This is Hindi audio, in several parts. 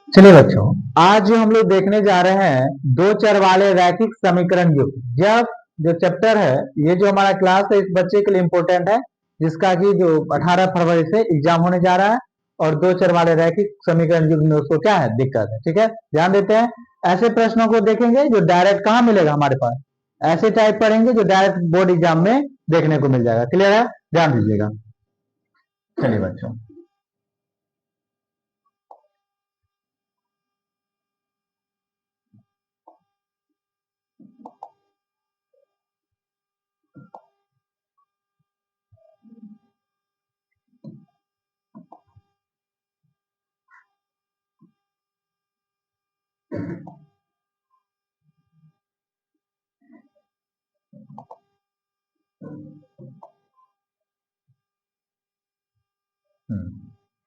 चलिए बच्चों, आज जो हम लोग देखने जा रहे हैं दो चर वाले रैखिक समीकरण युग्म। यह जो चैप्टर है, ये जो हमारा क्लास है, इस बच्चे के लिए इम्पोर्टेंट है, जिसका कि जो 18 फरवरी से एग्जाम होने जा रहा है। और दो चर वाले रैखिक समीकरण युग्म में उसको क्या है, दिक्कत है। ठीक है, ध्यान देते हैं। ऐसे प्रश्नों को देखेंगे जो डायरेक्ट कहाँ मिलेगा हमारे पास, ऐसे टाइप पढ़ेंगे जो डायरेक्ट बोर्ड एग्जाम में देखने को मिल जाएगा। क्लियर है, ध्यान दीजिएगा। चलिए बच्चों,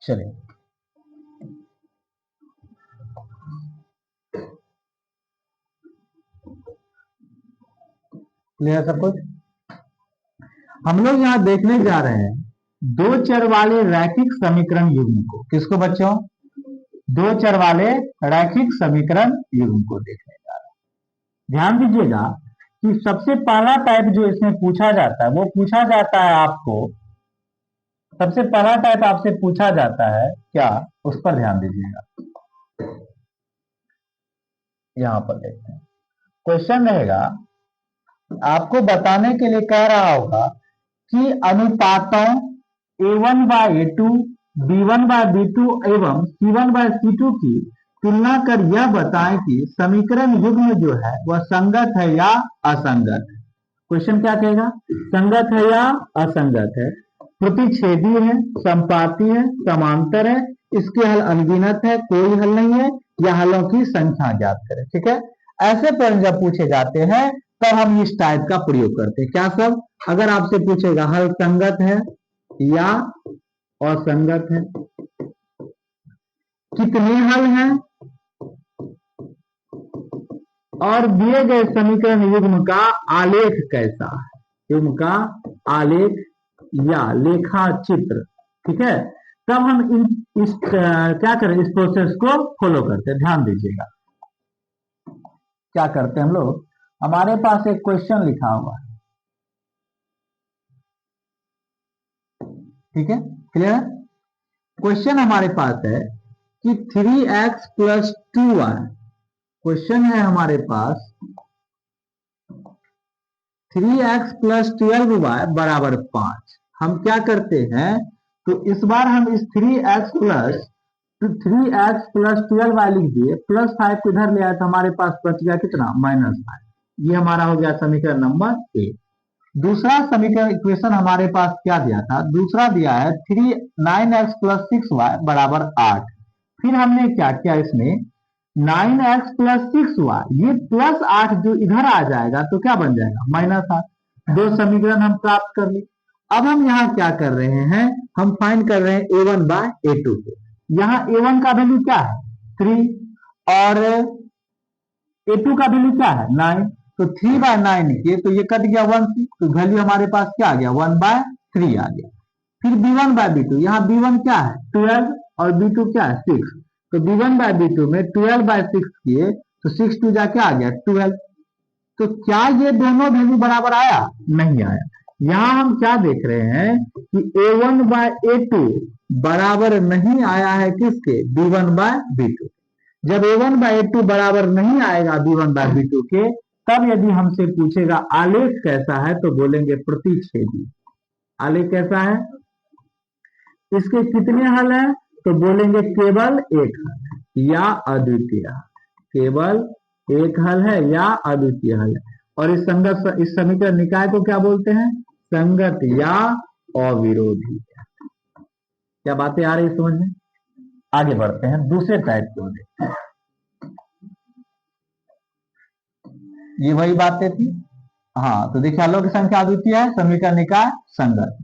चलिए क्लियर सब कुछ। हम लोग यहाँ देखने जा रहे हैं दो चर वाले रैखिक समीकरण युग्म को। किसको बच्चों? दो चर वाले रैखिक समीकरण युग्म को देखने जा रहे हैं। ध्यान दीजिएगा कि सबसे पहला टाइप जो इसमें पूछा जाता है, वो पूछा जाता है आपको, सबसे पहला टाइप आपसे पूछा जाता है क्या, उस पर ध्यान दीजिएगा। यहां पर देखते हैं, क्वेश्चन रहेगा, आपको बताने के लिए कह रहा होगा कि अनुपातों A1 bye A2, B1 by B2 एवं C1 बाय C2 की तुलना कर यह बताएं कि समीकरण युग्म जो है वह संगत है या असंगत है। क्वेश्चन क्या कहेगा? संगत है या असंगत है, प्रतिच्छेदी है, संपाती है, समांतर है, इसके हल अनगिनत है, कोई हल नहीं है, या हलों की संख्या ज्ञात करें। ठीक है, ऐसे प्रश्न जब पूछे जाते हैं तब हम इस टाइप का प्रयोग करते हैं। क्या सब? अगर आपसे पूछेगा हल संगत है या असंगत है, कितने हल हैं, और दिए गए समीकरण युग्म का आलेख कैसा है, युग्म का आलेख या लेखा चित्र। ठीक है, तब हम क्या करें, इस प्रोसेस को फॉलो करते हैं। ध्यान दीजिएगा क्या करते हैं हम लोग। हमारे पास एक क्वेश्चन लिखा हुआ है, ठीक है, क्लियर है। क्वेश्चन हमारे पास है कि 3x प्लस 2y, क्वेश्चन है हमारे पास 3x प्लस 12y बराबर 5। हम क्या करते हैं, तो इस बार हम इस 3x प्लस 12y लिख दिए, प्लस 5 को इधर ले आए तो हमारे पास बच गया कितना, -5। ये हमारा हो गया समीकरण नंबर 1। दूसरा समीकरण इक्वेशन हमारे पास क्या दिया था, दूसरा दिया है 9x प्लस 6y बराबर 8। फिर हमने क्या किया, इसमें 9x प्लस 6y, ये प्लस 8 जो इधर आ जाएगा तो क्या बन जाएगा, -8। दो समीकरण हम प्राप्त कर लिए। अब हम यहाँ क्या कर रहे हैं, हम फाइंड कर रहे हैं A1 बाय A2 को। यहाँ A1 का वैल्यू क्या है, 3, और A2 का वैल्यू क्या है, 9। तो 3 बाय 9 लिखिए तो ये कट गया 1 से, तो वैल्यू हमारे पास क्या आ गया, 1 बाय 3 आ गया। फिर B1 बाय B2, यहाँ B1 क्या है, 12, और B2 क्या है, 6। तो B1 बाय B2 में 12 बाय 6 किए तो 6 2 जा क्या आ गया, 12। तो क्या ये दोनों वैल्यू बराबर आया, नहीं आया। यहाँ हम क्या देख रहे हैं कि A1 बाय A2 बराबर नहीं आया है किसके, B1 बाय B2। जब A1 बाय A2 बराबर नहीं आएगा B1 बाय B2 के, तब यदि हमसे पूछेगा आलेख कैसा है तो बोलेंगे प्रतिच्छेदी। आलेख कैसा है, इसके कितने हल हैं, तो बोलेंगे केवल एक हल या अद्वितीय, केवल एक हल है या अद्वितीय हल है। और इस समीकरण निकाय को क्या बोलते हैं, संगत या अविरोधी। क्या बातें आ रही समझ में? आगे बढ़ते हैं, दूसरे टाइप को देखते हैं। ये वही बातें थी। हाँ, तो देखिए हलों की संख्या अद्वितीय है, समीकरण निकाय संगत।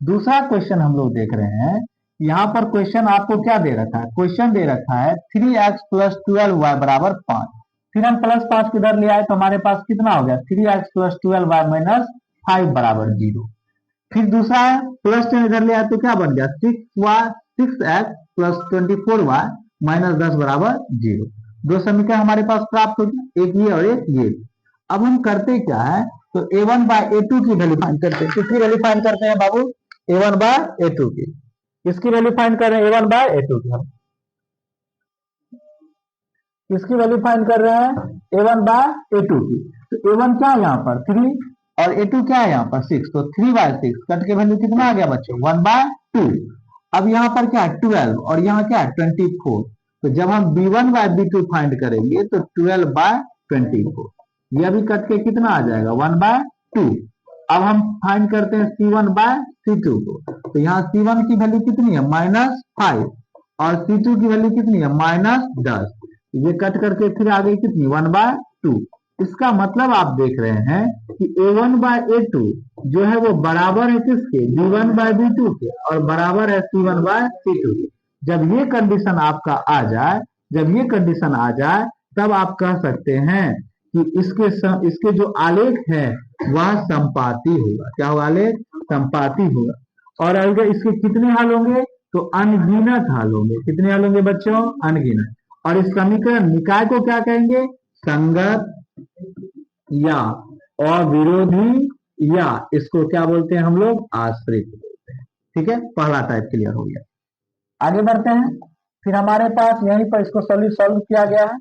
दूसरा क्वेश्चन हम लोग देख रहे हैं, यहाँ पर क्वेश्चन आपको क्या दे रखा है, क्वेश्चन दे रखा है 3x प्लस 12y बराबर 5। फिर हम प्लस 5 किधर ले आए तो हमारे पास कितना हो गया, 3x प्लस 12y माइनस 5 बराबर 0। फिर दूसरा है प्लस 10 इधर ले आए तो क्या बन गया, 6x प्लस 24y माइनस 10 बराबर 0। दो समीकरण हमारे पास प्राप्त हो गया, एक ये और एक ये। अब हम करते क्या है, तो a1 बाय a2 की वैल्यू फाइंड करते हैं। किसकी वैल्यू फाइंड करते हैं बाबू? a1 बाय a2 की। किसकी वैल्यू फाइंड कर रहे हैं? a1 बाय a2 की। हम किसकी वैल्यू फाइंड कर रहे हैं? a1 बाय a2 की। तो a1 क्या है यहाँ पर 3 और a2 क्या है यहाँ पर 6, तो 3 बाय 6 कट के वैल्यू कितना आ गया बच्चों? 1 बाय 2। अब यहाँ पर क्या है 12 और यहाँ क्या है 24। तो जब हम b1 बाय b2 फाइंड करेंगे तो 12 बाय 24, यह भी कट के कितना आ जाएगा? 1 बाय 2। अब हम फाइंड करते हैं c1 बाय c2 को। तो यहाँ c1 की वैल्यू कितनी है? -5 और c2 की वैल्यू कितनी है? -10। ये कट करके फिर आ गई कितनी? 1 बाय 2। इसका मतलब आप देख रहे हैं कि a1 बाय a2 जो है वो बराबर है किसके? b1 बाय b2 के, और बराबर है c1 बाय c2 के। जब ये कंडीशन आपका आ जाए, जब ये कंडीशन आ जाए, तब आप कह सकते हैं कि इसके जो आलेख है वह संपाती होगा। क्या होगा? आलेख संपाती होगा। और अगर इसके कितने हल होंगे? तो अनगिनत हल होंगे। कितने हल होंगे बच्चों? अनगिनत। और इस समीकरण निकाय को क्या कहेंगे? संगत या अविरोधी, या इसको क्या बोलते हैं हम लोग? आश्रित बोलते हैं। ठीक है, पहला टाइप क्लियर हो गया। आगे बढ़ते हैं। फिर हमारे पास यहीं पर इसको सॉल्व किया गया है।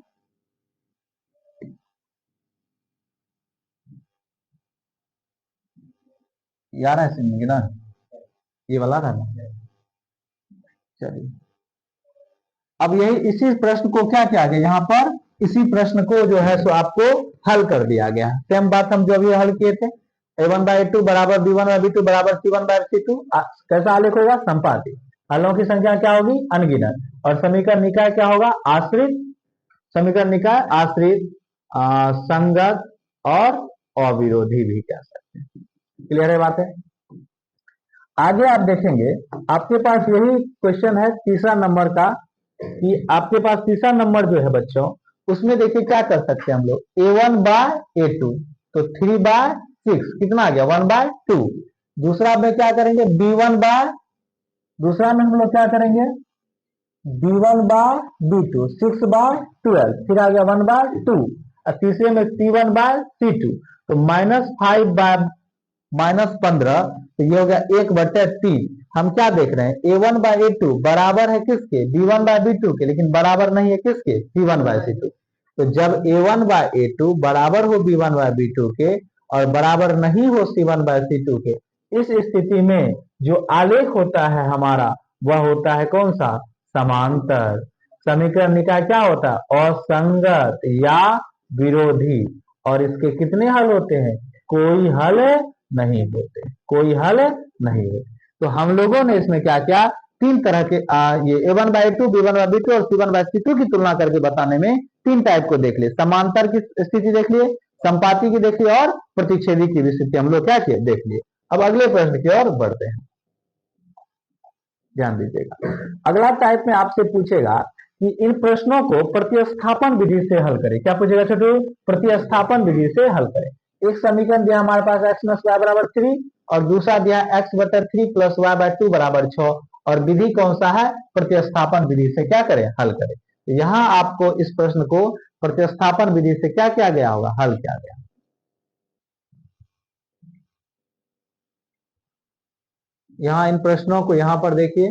यार है सिंह ना, ये वाला था ना। चलिए, अब यही इसी प्रश्न को क्या किया गया यहाँ पर? इसी प्रश्न को जो है सो आपको हल कर दिया गया। सेम बात हम जो अभी हल किए थे, a1 बाय a2 बराबर b1 बाय b2 बराबर c1 बाय c2। कैसा आलेख होगा? संपाती। हलों की संख्या क्या होगी? अनगिनत। और समीकरण निकाय क्या होगा? आश्रित। समीकरण निकाय आश्रित, संगत और अविरोधी भी कह सकते हैं। क्लियर है बात है? आगे आप देखेंगे, आपके पास यही क्वेश्चन है तीसरा नंबर का, कि आपके पास तीसरा नंबर जो है बच्चों, उसमें देखिए क्या कर सकते हैं हम लोग? a1 बाय a2, तो 3 बाय 6 कितना आ गया? 1 बाय 2। दूसरा में क्या करेंगे? b1 बाय, दूसरा में हम लोग क्या करेंगे? b1 बाय b2, 6 बाय 12, फिर आ गया 1 बाय 2। और तीसरे में c1 बाय c2, तो -5 बाय -15, तो ये हो गया 1/3। हम क्या देख रहे हैं? a1 बाय a2 बराबर है किसके? b1 बाय b2 के, लेकिन बराबर नहीं है किसके? c1 by c2। तो जब a1 बाय a2 बराबर हो b1 बाय b2 के और बराबर नहीं हो c1 बाय c2 के, इस स्थिति में जो आलेख होता है हमारा, वह होता है कौन सा? समांतर। समीकरण निकाय क्या होता है? असंगत या विरोधी। और इसके कितने हल होते हैं? कोई हल नहीं होते, कोई हल नहीं होते। तो हम लोगों ने इसमें क्या किया? तीन तरह के ये a1 bye a2, b1 by b2 और c1 बाय c2 की तुलना करके बताने में तीन टाइप को देख लिए। समांतर की स्थिति देख लिए, संपाती की देख लिए, और प्रतिच्छेदी की भी स्थिति हम लोग क्या किए? देख लिए। अब अगले प्रश्न की ओर बढ़ते हैं, ध्यान दीजिएगा। अगला टाइप में आपसे पूछेगा कि इन प्रश्नों को प्रतिस्थापन विधि से हल करें। क्या पूछेगा छोटू? प्रतिस्थापन विधि से हल करें। एक समीकरण दिया हमारे पास x + y बराबर 3, और दूसरा दिया x/3 + y/2 बराबर 6। और विधि कौन सा है? प्रतिस्थापन विधि से क्या करें? हल करें। तो यहाँ आपको इस प्रश्न को प्रतिस्थापन विधि से क्या किया गया होगा? हल किया गया। यहाँ इन प्रश्नों को यहाँ पर देखिए,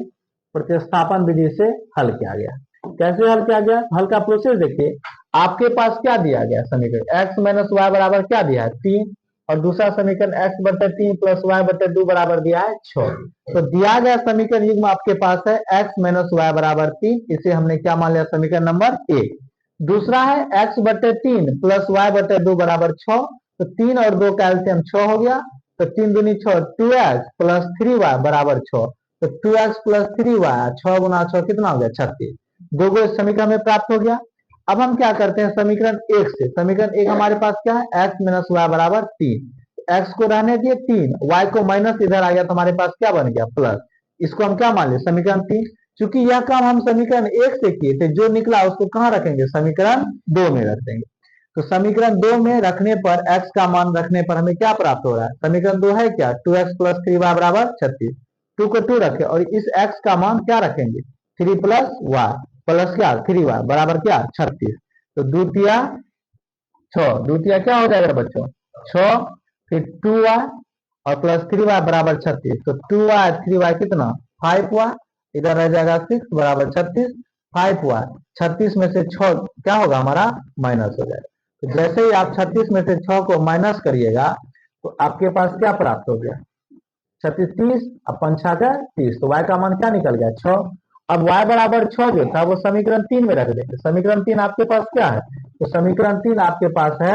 प्रतिस्थापन विधि से हल किया गया। कैसे हल किया गया? हल का प्रोसेस देखिए। आपके पास क्या दिया गया? समीकरण x - y बराबर क्या दिया है? 3। और दूसरा समीकरण x/3 + y/2 बराबर दिया है 6। तो दिया गया समीकरण युग्म आपके पास है x - y बराबर 3। इसे हमने क्या मान लिया? समीकरण नंबर 1। दूसरा है x/3 + y/2 बराबर 6। तो 3 और 2 का एलसीएम 6 हो गया। तो 3 दूनी 6, 2x + 3y बराबर 6। तो 2x + 3y, 6 गुना 6 कितना हो गया? 36। दो गो इस समीकरण में प्राप्त हो गया। अब हम क्या करते हैं? समीकरण 1 से, समीकरण 1 हमारे पास क्या है? x - y बराबर 3। x को रहने दिए 3, y को माइनस इधर आ गया, तो हमारे पास क्या बन गया? प्लस। इसको हम क्या मान लिया? समीकरण 3। चूंकि यह काम हम समीकरण 1 से किए थे, जो निकला उसको कहाँ रखेंगे? समीकरण 2 में रख देंगे। तो समीकरण 2 में रखने पर, x का मान रखने पर हमें क्या प्राप्त हो रहा है? समीकरण 2 है क्या? 2x + 3y बराबर 36। 2 को 2 रखे और इस x का मान क्या रखेंगे 3 प्लस वाई प्लस क्या 3y बराबर क्या 36। तो द्वितीय 6 द्वितीय क्या हो जाएगा बच्चों 6 फिर 2y और प्लस 3y बराबर 36। तो 2y 3y कितना 5y इधर रह जाएगा 6 बराबर 36 5y 36 में से 6 क्या होगा हमारा माइनस हो जाएगा। तो जैसे ही आप 36 में से 6 को माइनस करिएगा तो आपके पास क्या प्राप्त हो गया 36 30 अब 5 का 30। तो y का मान क्या निकल गया 6। अब y बराबर 6 जो था वो समीकरण 3 में रख देंगे। समीकरण 3 आपके पास क्या है तो समीकरण 3 आपके पास है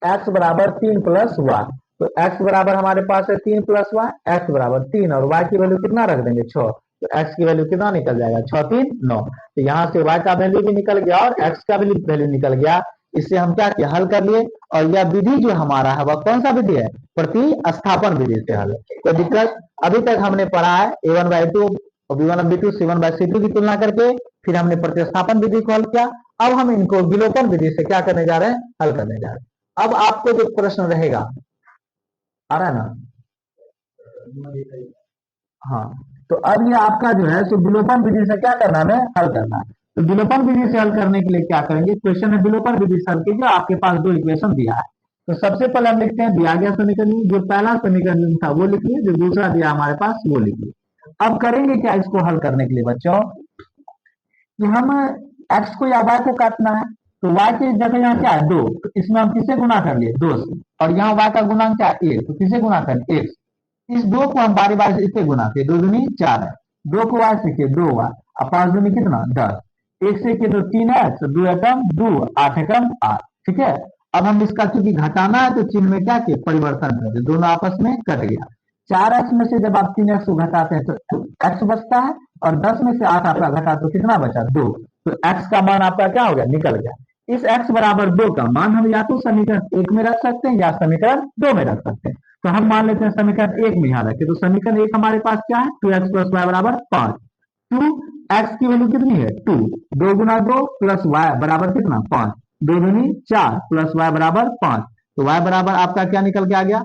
x बराबर 3 प्लस वाई। तो x बराबर हमारे पास है 3 प्लस वाई x बराबर 3 और y की वैल्यू कितना रख देंगे 6। तो x की वैल्यू कितना निकल जाएगा 6 3 9। तो यहाँ से y का वैल्यू भी निकल गया और x का भी वैल्यू निकल गया। इससे हम क्या किया हल कर लिए और यह विधि जो हमारा है वह कौन सा विधि है प्रतिस्थापन विधि से हल। तो दिक्कत अभी तक हमने पढ़ा है a1/2 b1/b2 c1/c2 की तुलना करके फिर हमने प्रतिस्थापन विधि को हल किया। अब हम इनको विलोपन विधि से क्या करने जा रहे हैं हल करने जा रहे हैं। अब आपको जो प्रश्न रहेगा आ रहा है ना हाँ तो अब ये आपका जो है सो विलोपन विधि से क्या करना है हल करना है। तो विलोपन विधि से हल करने के लिए क्या करेंगे क्वेश्चन है विलोपन विधि से हल कीजिए। आपके पास दो इक्वेशन दिया है तो सबसे पहले हम लिखते हैं दिया गया समीकरण जो पहला समीकरण था वो लिखिए जो दूसरा दिया हमारे पास वो लिखिए। अब करेंगे क्या इसको हल करने के लिए बच्चों कि हम x को या y को काटना है तो y की जगह यहाँ क्या है 2 तो इसमें हम किसे गुना कर लिए 2 से और यहाँ y का गुणांक क्या है 1 तो किसे गुना करें 1। इस 2 को हम बारी बारी से इससे गुना किए 2 दूनी 4 है 2 को y से किए 2y और 5 दूनी कितना 10 1 से किए तो 3x 2 एकम 2 8 एकम 8 ठीक है। अब हम इसका चूंकि घटाना है तो चिन्ह में क्या किए परिवर्तन कर दिए दोनों आपस में कट गया। 4x में से जब आप 3x को घटाते हैं तो x बचता है और 10 में से 8 आपका घटा तो कितना बचा 2। तो x का मान आपका क्या हो गया निकल गया। इस x बराबर 2 का मान हम या तो समीकरण 1 में रख सकते हैं या समीकरण 2 में रख सकते हैं। तो हम मान लेते हैं समीकरण 1 में यहाँ रखें तो समीकरण 1 हमारे पास क्या है 2x प्लस वाई बराबर 5। 2x की वैल्यू कितनी है 2 2 गुना 2 प्लस वाई बराबर कितना 5 2 दूनी 4 प्लस वाई बराबर 5। तो y बराबर आपका क्या निकल के आ गया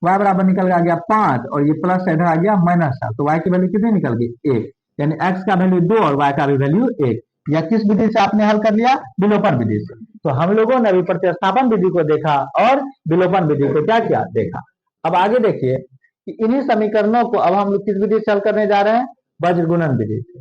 y बराबर निकल के आ गया 5 और ये प्लस इधर आ गया माइनस था तो y की वैल्यू कितनी निकल गई 1 यानी x का वैल्यू 2 और y का भी वैल्यू 1। या किस विधि से आपने हल कर लिया विलोपन विधि से। तो हम लोगों ने अभी प्रतिस्थापन विधि को देखा और विलोपन विधि को क्या किया देखा। अब आगे देखिए कि इन्हीं समीकरणों को अब हम लोग किस विधि से हल करने जा रहे हैं वज्र गुणन विधि से।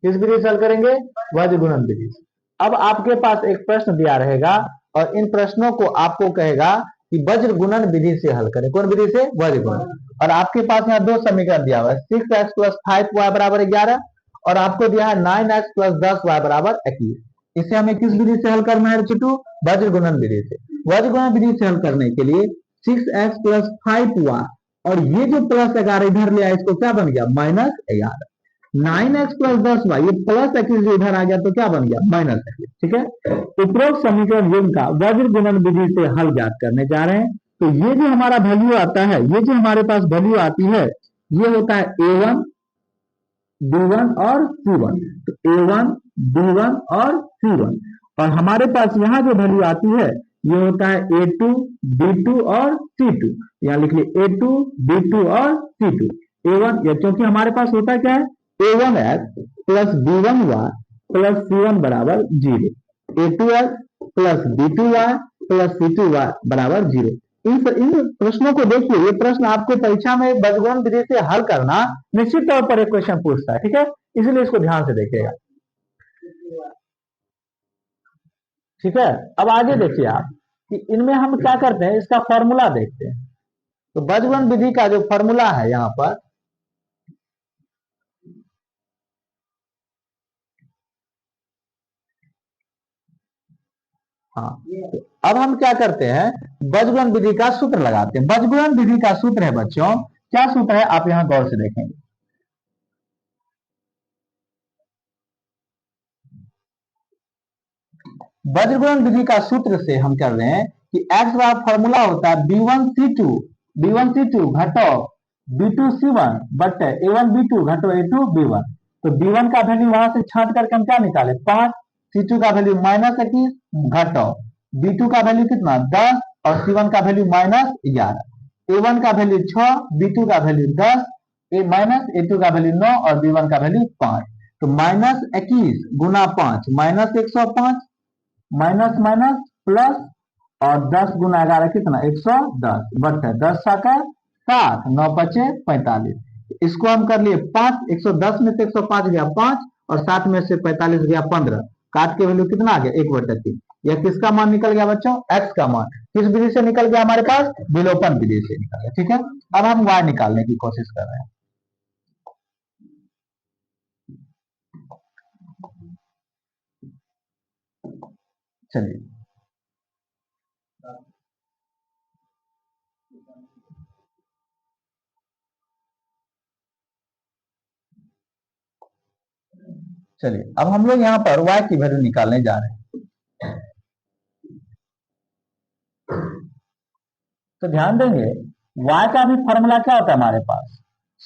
किस विधि से हल करेंगे वज्र गुणन विधि से। अब आपके पास एक प्रश्न दिया रहेगा और इन प्रश्नों को आपको कहेगा कि वज्र गुणन विधि से हल करें। कौन विधि से वज्र गुणन। और आपके पास यहाँ दो समीकरण दिया हुआ है 6x प्लस 5y बराबर 11 और आपको दिया है 9x प्लस 10y बराबर 21। इसे हमें किस विधि से हल करना है चिटू वज्र गुणन विधि से। वज्र गुणन विधि से हल करने के लिए 6x प्लस 5y और ये जो प्लस 11 इधर ले आया इसको क्या बन गया माइनस 11। 9x प्लस 10y ये प्लस 21 इधर आ गया तो क्या बन गया माइनस 21 ठीक है। उपरोक्त समीकरण युग्म का वज्र गुणन विधि से हल ज्ञात करने जा रहे हैं। तो ये जो हमारा वैल्यू आता है ये जो हमारे पास वैल्यू आती है ये होता है a1 b1 और c1। तो a1 b1 और c1 और हमारे पास यहाँ जो वैल्यू आती है ये होता है a2 b2 और c2। यहाँ लिख लिए a2 b2 और c2 a1 ये क्योंकि हमारे पास होता है क्या है a1x plus b1y plus c1 बराबर 0 a2x plus b2y plus c2y बराबर 0। इन प्रश्नों को देखिए ये प्रश्न आपको परीक्षा में वज्रगुणन विधि से हल करना निश्चित तौर पर एक क्वेश्चन पूछता है ठीक है इसलिए इसको ध्यान से देखिएगा ठीक है। अब आगे देखिए आप कि इनमें हम क्या करते हैं इसका फॉर्मूला देखते हैं। तो वज्रगुणन विधि का जो फॉर्मूला है यहाँ पर हाँ तो अब हम क्या करते हैं वज्रगुणन विधि का सूत्र लगाते हैं। वज्रगुणन विधि का सूत्र है बच्चों क्या सूत्र है आप यहां गौर से देखेंगे। वज्रगुणन विधि का सूत्र से हम कर रहे हैं कि x का फॉर्मूला होता है b1c2 घटो b2c1 बट a1 b2 घटो a2 b1। तो b1 का वैल्यू वहां से छांट करके हम क्या निकाले 5 c2 का वैल्यू माइनस 21 घटो b2 का वैल्यू कितना 10 और c1 का वैल्यू माइनस 11। A1 का वैल्यू 6, B2 का वैल्यू 10, माइनस A2 का वैल्यू 9 और B1 का वैल्यू 5। तो माइनस 21 गुना 5 माइनस 105, माइनस माइनस प्लस, और 10 गुना 11 कितना 110, बट 10 साका 60, 9 पचे 45। इसको हम कर लिए 5, 110 में से 105 गया 5 और 60 में से 45 गया 15, काट के वैल्यू कितना आ गया 1/3। यह किसका मान निकल गया बच्चों, x का मान। किस विधि से निकल गया हमारे पास, विलोपन विधि से निकल गया। ठीक है, अब हम y निकालने की कोशिश कर रहे हैं। चलिए चलिए अब हम लोग यहाँ पर y की वैल्यू निकालने जा रहे हैं। तो ध्यान देंगे y का भी फॉर्मूला क्या होता है हमारे पास,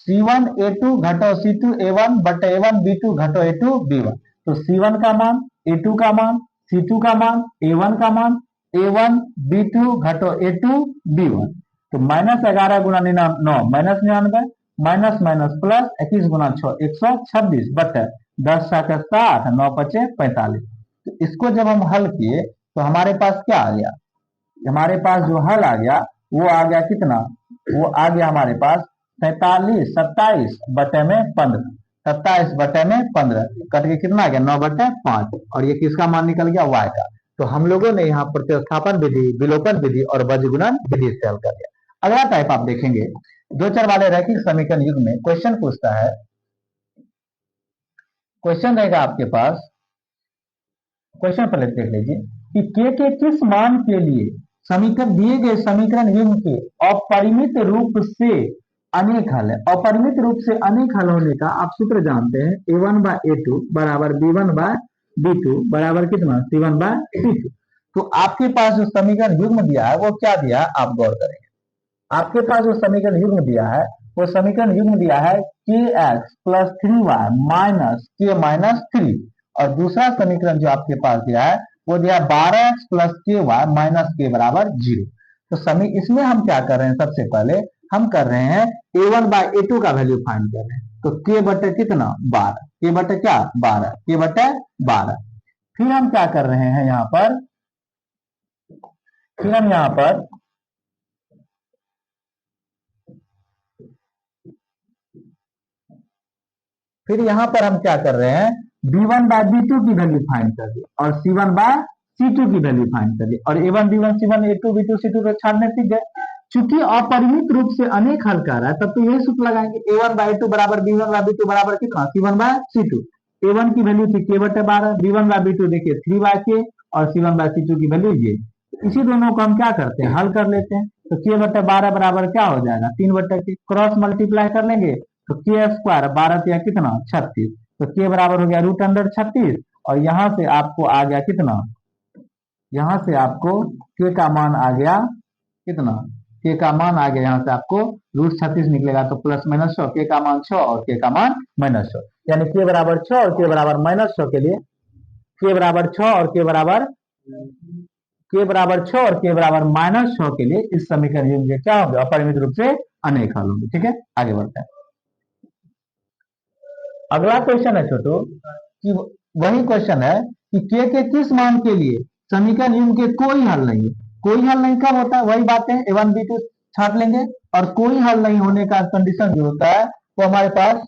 C1 A2 घटो C2 A1 बटे A1 B2 घटो A2 B1। तो C1 का मान, A2 का मान, C2 का मान, A1 का मान, A1 B2 घटो A2 B1। तो -11 गुना 9 माइनस 99, माइनस माइनस प्लस 21 गुना 6 126 बटे 10 सात 60, 9 पचे 45। तो इसको जब हम हल किए तो हमारे पास क्या आ गया, हमारे पास जो हल आ गया वो आ गया कितना, वो आ गया हमारे पास 43, 27 बटे में 15, 27 बटे में 15 कट के कितना आ गया 9/5, और ये किसका मान निकल गया y का। तो हम लोगों ने यहाँ प्रतिस्थापन विधि, विलोपन विधि और बीजगुणन विधि से हल कर दिया। अगला टाइप आप देखेंगे, दो चर वाले रैखिक समीकरण युग्म में क्वेश्चन पूछता है, क्वेश्चन रहेगा आपके पास, क्वेश्चन पहले देख लीजिए कि के किस मान के लिए समीकरण दिए गए समीकरण युग्म के अपरिमित रूप से अनेक हल है। अपरिमित रूप से अनेक हल होने का आप सूत्र जानते हैं, A1 बाय A2 बराबर B1 बाय B2 बराबर कितना C1 बाय C2। तो आपके पास जो समीकरण युग्म दिया है वो क्या दिया है आप गौर करेंगे। आपके पास जो समीकरण युग्म दिया है वो समीकरण युग्म दिया है kx plus 3y minus k minus 3, और दूसरा समीकरण जो आपके पास दिया है वो दिया 12x प्लस के वाई माइनस के बराबर 0। तो इसमें हम क्या कर रहे हैं, सबसे पहले हम कर रहे हैं A1 बाय A2 का वैल्यू फाइंड कर रहे हैं। तो k बटे कितना 12, k बटे क्या 12, k बटे 12। फिर हम क्या कर रहे हैं यहाँ पर, फिर हम यहाँ पर हम क्या कर रहे हैं, B1 बाय B2 की वैल्यू फाइंड कर दी और C1 बाय C2 की वैल्यू फाइंड कर दी, और A1 B1 C1 A2 B2 C2 को छाड़ने सीख गए। चूंकि अपरिमित रूप से अनेक हल कर रहा है तब तो यही सूत्र लगाएंगे, A1 बाय A2 बराबर B1 बाय B2 बराबर कितना C1 बाय C2। A1 की वैल्यू थी k बटे 12, B1 बाय B2 देखिए 3 बाय k, और C1 बाय C2 की वैल्यू ये। इसी दोनों को हम क्या करते हैं, हल कर लेते हैं। तो k बटे 12 बराबर क्या हो जाएगा 3 बटे k, क्रॉस मल्टीप्लाई कर लेंगे तो k स्क्वायर 12 या कितना 36, तो k बराबर हो गया √36, और यहां से आपको आ गया कितना, यहां से आपको k का मान आ गया कितना, k का मान आ गया यहाँ से आपको √36 निकलेगा, तो प्लस माइनस 100, k का मान 6 और k का मान -100, यानी k बराबर 6 और k बराबर -100 के लिए, k बराबर 6 और k बराबर -6 और k बराबर -100 के लिए इस समीकरण युग्म के क्या होंगे, अपरिमित रूप से अनेक हल होंगे। ठीक है, आगे बढ़ते हैं। अगला क्वेश्चन है छोटू कि वही क्वेश्चन है कि के किस मान के लिए समीकरण युग्म के कोई हल नहीं है। कोई हल नहीं कब होता है, वही बातें A1 B2 छाट लेंगे, और कोई हल नहीं होने का कंडीशन जो होता है वो हमारे पास,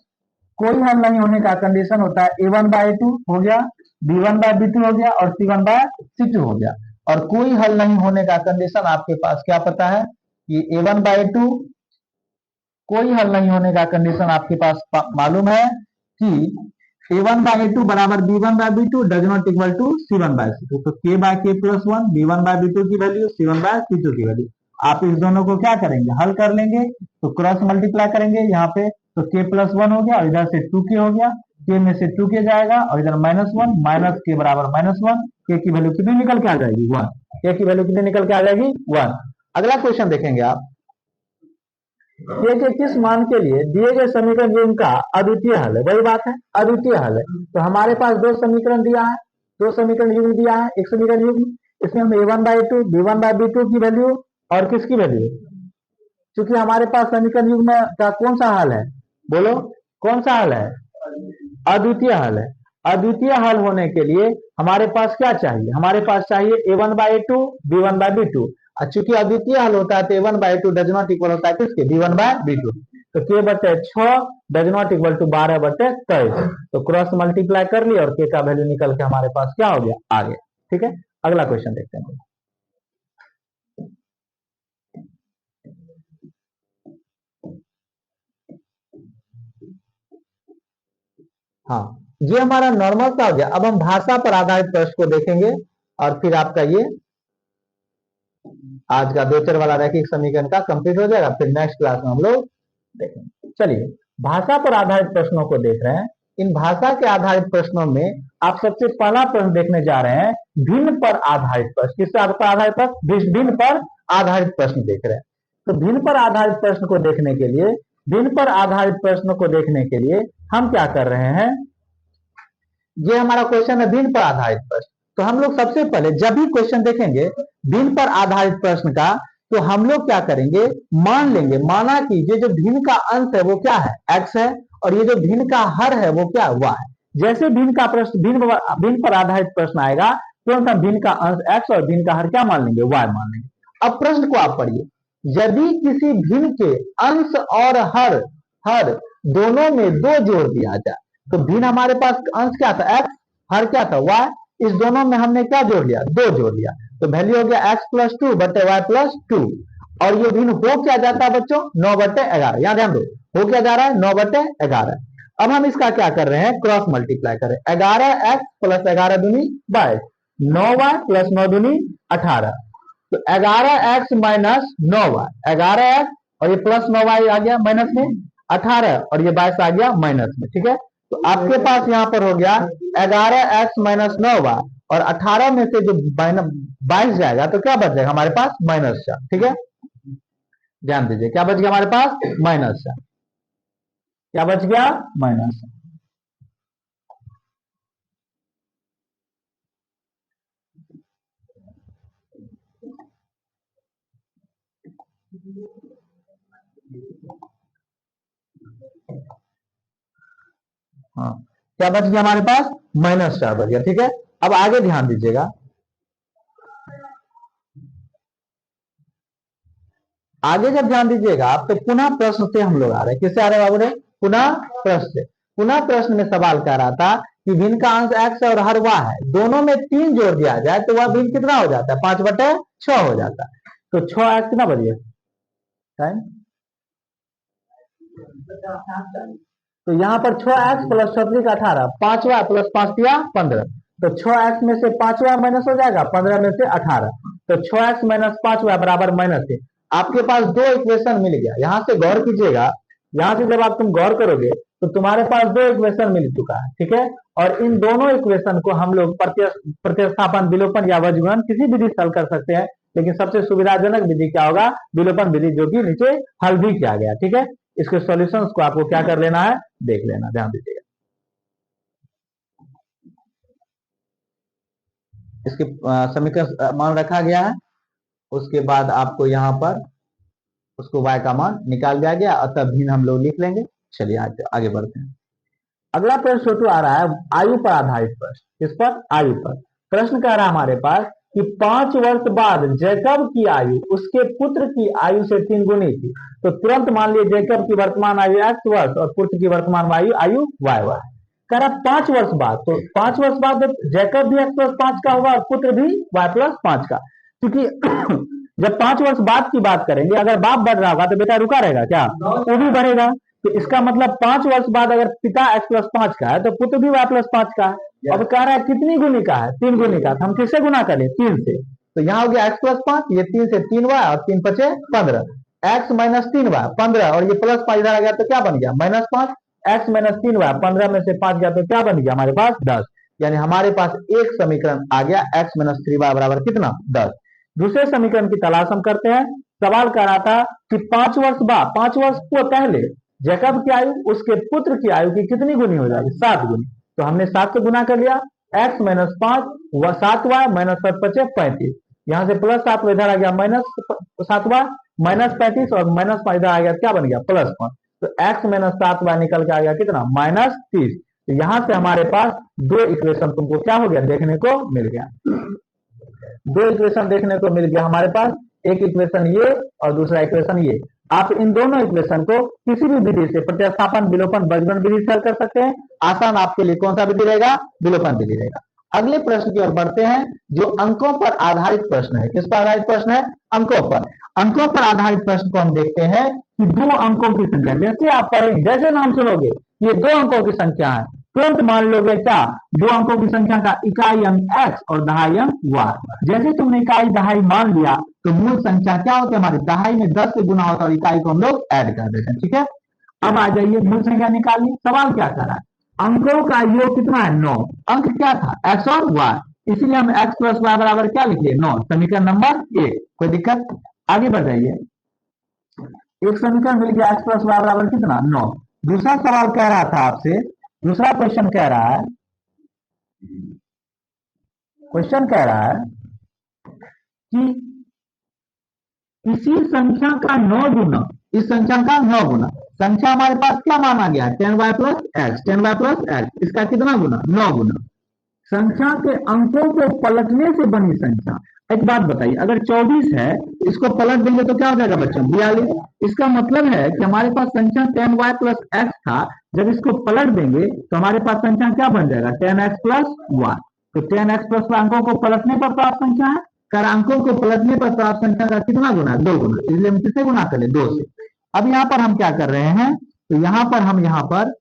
कोई हल नहीं होने का कंडीशन होता है A1 बाय A2 हो गया, B1 बाय B2 हो गया और C1 बाय C2 हो गया। और कोई हल नहीं होने का कंडीशन आपके पास क्या पता है कि A1 बाय A2, कोई हल नहीं होने का कंडीशन आपके पास मालूम है कि A1 बाय A2 बराबर B1 by B2 does not equal to C1 by C2। तो k by k plus 1 B1 by B2 की वैल्यू, C1 बाय C2 की वैल्यू, आप इस दोनों को क्या करेंगे, हल कर लेंगे। तो क्रॉस मल्टीप्लाई करेंगे यहाँ पे, तो k प्लस 1 हो गया और इधर से 2k हो गया, k में से 2k जाएगा और इधर -1, माइनस k बराबर -1, k की वैल्यू कितनी निकल के आ जाएगी 1, k की वैल्यू कितनी निकल के आ जाएगी 1। अगला क्वेश्चन देखेंगे आप, के किस मान के लिए दिए गए समीकरण युग्म का अद्वितीय हल है, वही बात है अद्वितीय हल है। तो हमारे पास दो समीकरण दिया है, दो समीकरण युग्म दिया है, एक समीकरण युग्म, इसमें हम A1 bye 2 B1 by B2 की वैल्यू और किसकी वैल्यू, क्योंकि हमारे पास समीकरण युग्म का कौन सा हल है, बोलो कौन सा हल है, अद्वितीय हल है। अद्वितीय हल होने के लिए हमारे पास क्या चाहिए, हमारे पास चाहिए a1/a2 b1/b2। चूंकि अद्वितीय हल होता है तो a1/a2 डज नॉट इक्वल होता है किसके, b1/b2। तो k बटे 6 डज नॉट इक्वल टू 12/23। तो क्रॉस मल्टीप्लाई कर लिया और k का वैल्यू निकल के हमारे पास क्या हो गया, आ गया। ठीक है, अगला क्वेश्चन देखते हैं। हाँ, ये हमारा नॉर्मल सा हो गया। अब हम भाषा पर आधारित प्रश्न को देखेंगे और फिर आपका ये आज का 2 चर वाला रैखिक समीकरण का कंप्लीट हो जाएगा। फिर नेक्स्ट क्लास में हम लोग देखेंगे। चलिए, भाषा पर आधारित प्रश्नों को देख रहे हैं। इन भाषा के आधारित प्रश्नों में आप सबसे पहला प्रश्न देखने जा रहे हैं, भिन्न पर आधारित प्रश्न। किस पर आधारित प्रश्न, भिन्न पर आधारित प्रश्न देख रहे हैं। तो भिन्न पर आधारित प्रश्न को देखने के लिए, भिन्न पर आधारित प्रश्न को देखने के लिए हम क्या कर रहे हैं, ये हमारा क्वेश्चन है भिन्न पर आधारित प्रश्न। तो हम लोग सबसे पहले जब भी क्वेश्चन देखेंगे भिन्न पर आधारित प्रश्न का, तो हम लोग क्या करेंगे, मान लेंगे, माना कि ये जो भिन्न का अंश है वो क्या है, x है, और ये जो भिन्न का हर है वो क्या, y है। जैसे भिन्न का प्रश्न, भिन्न पर आधारित प्रश्न आएगा तुरंत हम भिन्न का अंश x और भिन्न का हर क्या मान लेंगे, y मान लेंगे। अब प्रश्न को आप पढ़िए, यदि किसी भिन्न के अंश और हर दोनों में 2 जोड़ दिया जाए, तो भिन्न हमारे पास अंश क्या था, x, हर क्या था, y। इस दोनों में हमने क्या जोड़ लिया, 2 जोड़ लिया। तो वैल्यू हो गया x+2 बटे y+2। और ये भिन्न हो क्या जाता है बच्चों, 9/11। यहाँ ध्यान दो, हो क्या जा रहा है, 9/11। अब हम इसका क्या कर रहे हैं, क्रॉस मल्टीप्लाई कर रहे हैं। 11x + 11 दूनी 22, 9y + 9 दूनी 18। तो 11x - 9y, 11x और ये प्लस 9y आ गया माइनस में, 18 और ये 22 आ गया माइनस में। ठीक है, तो आपके पास यहाँ पर हो गया 11x - 9y, और 18 में से जो 22 जाएगा तो क्या बच जाएगा हमारे पास, -4। ठीक है, ध्यान दीजिए, क्या बच गया हमारे पास, -4। क्या बच गया, -4। हाँ, क्या बच गया हमारे पास, -4 बच गया। ठीक है, अब आगे ध्यान दीजिएगा, आगे जब ध्यान दीजिएगा आप, तो पुनः प्रश्न से हम लोग आ रहे हैं। किससे आ रहे हैं बाबू रे, पुनः प्रश्न से। पुनः प्रश्न में सवाल कह रहा था कि भिन्न का अंश x और हर y है, दोनों में 3 जोड़ दिया जाए तो वह भिन्न कितना हो जाता है, 5/6 हो जाता है। तो 6x कितना बच गया टाइम, तो यहाँ पर 6x + 6 = 18, 5y + 5 = 15। तो 6x में से 5y माइनस हो जाएगा, 15 में से 18। तो 6x - 5y बराबर -3। आपके पास 2 इक्वेशन मिल गया। यहां से गौर कीजिएगा, यहां से जब आप तुम गौर करोगे तो तुम्हारे पास 2 इक्वेशन मिल चुका है। ठीक है, और इन दोनों इक्वेशन को हम लोग प्रतिस्थापन, विलोपन या वज्रगुणन किसी विधि से हल कर सकते हैं, लेकिन सबसे सुविधाजनक विधि क्या होगा, विलोपन विधि, जो कि नीचे हल भी किया गया। ठीक है, इसके सॉल्यूशंस को आपको क्या कर लेना है, देख लेना, ध्यान दीजिएगा। इसके समीकरण मान रखा गया है, उसके बाद आपको यहाँ पर उसको y का मान निकाल दिया गया, और तब भिन्न हम लोग लिख लेंगे। चलिए आगे बढ़ते हैं। अगला प्रश्न छोटू आ रहा है आयु पर आधारित प्रश्न। इस पर आयु पर प्रश्न कह रहा है हमारे पास कि 5 वर्ष बाद जैकब की आयु उसके पुत्र की आयु से 3 गुनी थी। तो तुरंत मान लीजिए जैकब की वर्तमान आयु x वर्ष और पुत्र की वर्तमान आयु y वर्ष। कह रहा 5 वर्ष बाद, तो 5 वर्ष बाद जैकब भी x + 5 का होगा और पुत्र भी y + 5 का। क्योंकि जब 5 वर्ष बाद की बात करेंगे, अगर बाप बढ़ रहा होगा तो बेटा रुका रहेगा क्या, वो भी बढ़ेगा। तो इसका मतलब 5 वर्ष बाद अगर पिता x + 5 का है तो पुत्र भी y + 5 का है। अब कह रहा है कितनी गुनी का है, 3 गुनी का। तो हम किससे गुना करें, 3 से। तो यहाँ हो गया x + 5, ये 3 से 3y और 3 × 5 = 15, x - 3y 15, और ये प्लस 5 इधर आ गया तो क्या बन गया, -5। x - 3y 15 में से 5 गया तो क्या बन गया हमारे पास, 10। यानी हमारे पास एक समीकरण आ गया, x - 3y बराबर कितना, 10। दूसरे समीकरण की तलाश हम करते हैं। सवाल कर रहा था कि 5 वर्ष बाद, 5 वर्ष को पहले जैकब की आयु उसके पुत्र की आयु की कितनी गुनी हो जाएगी, 7 गुनी। तो हमने 7 से गुना कर लिया, x - 5 व 7y - 7 × 5 = 35। यहाँ से +7 इधर आ गया -7y, -35 और -5 इधर आ गया, क्या बन गया +1। तो x माइनस 7y निकल के आ गया कितना -30। तो यहां से हमारे पास दो इक्वेशन तुमको क्या हो गया देखने को मिल गया, दो इक्वेशन देखने को मिल गया हमारे पास, एक इक्वेशन ये और दूसरा इक्वेशन ये। आप इन दोनों इक्वेशन को किसी भी विधि से प्रतिस्थापन विलोपन बजगन विधि से हल कर सकते हैं। आसान आपके लिए कौन सा विधि रहेगा, विलोपन विधि रहेगा। अगले प्रश्न की ओर बढ़ते हैं, जो अंकों पर आधारित प्रश्न है। किस पर आधारित प्रश्न है, अंकों पर। अंकों पर आधारित प्रश्न को हम देखते हैं कि दो अंकों की संख्या, जैसे आप पढ़ेंगे, जैसे नाम सुनोगे ये दो अंकों की संख्या है, तुरंत मान लोगे क्या, दो अंकों की संख्या का इकाई अंक x और दहाई अंक y। जैसे तुमने इकाई दहाई मान लिया तो मूल संख्या क्या होती है हमारी, दहाई में 10 से गुना होता है और इकाई को हम लोग ऐड कर देते हैं। ठीक है, अब आ जाइए मूल संख्या निकालिए। सवाल क्या कर रहा है, अंकों का योग कितना है 9, अंक क्या था x और y, इसीलिए हम x प्लस y बराबर क्या लिखिए 9, समीकरण नंबर 1। कोई दिक्कत, आगे बढ़ जाइए। एक समीकरण मिल गया x प्लस y बराबर कितना 9। दूसरा सवाल कह रहा था आपसे, दूसरा क्वेश्चन कह रहा है, क्वेश्चन कह रहा है कि इसी संख्या का 9 गुना, इस संख्या का 9 गुना, संख्या हमारे पास क्या माना गया है 10y plus x, 10y plus x, इसका कितना गुना 9 गुना, संख्या के अंकों को पलटने से बनी संख्या। एक बात बताइए, अगर 24 है इसको पलट देंगे तो क्या हो जाएगा बच्चों 42। इसका मतलब है कि हमारे पास संख्या 10y प्लस x था, जब इसको पलट देंगे तो हमारे पास संख्या क्या बन जाएगा 10x प्लस y। तो 10x प्लस अंकों को पलटने पर प्राप्त संख्या है, कर अंकों को पलटने पर प्राप्त संख्या का कितना गुना 2 गुना, इसलिए हम किससे गुना करें 2 से। अब यहाँ पर हम क्या कर रहे हैं, तो यहाँ पर हम यहाँ पर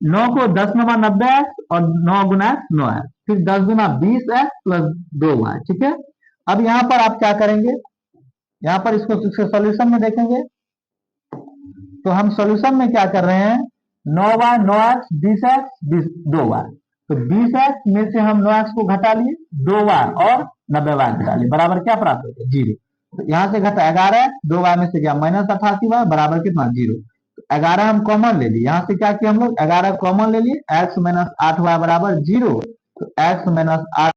9 को 10 नमा 90x और 9 गुना 9x, फिर 10 गुना 20x प्लस 2y। ठीक है, अब यहाँ पर आप क्या करेंगे, यहाँ पर इसको सॉल्यूशन में देखेंगे तो हम सॉल्यूशन में क्या कर रहे हैं 9y 9x 20x 2y, तो 20x में से हम 9x को घटा लिए, 2y और 90y घटा लिए, बराबर क्या प्राप्त हो गया 0। तो यहाँ से घटा 11, 2y में से गया -88y बराबर कितना 0। 11 हम कॉमन ले लिए, यहाँ से क्या किया हम लोग 11 कॉमन ले लिए, x माइनस 8y बराबर 0। तो x माइनस 8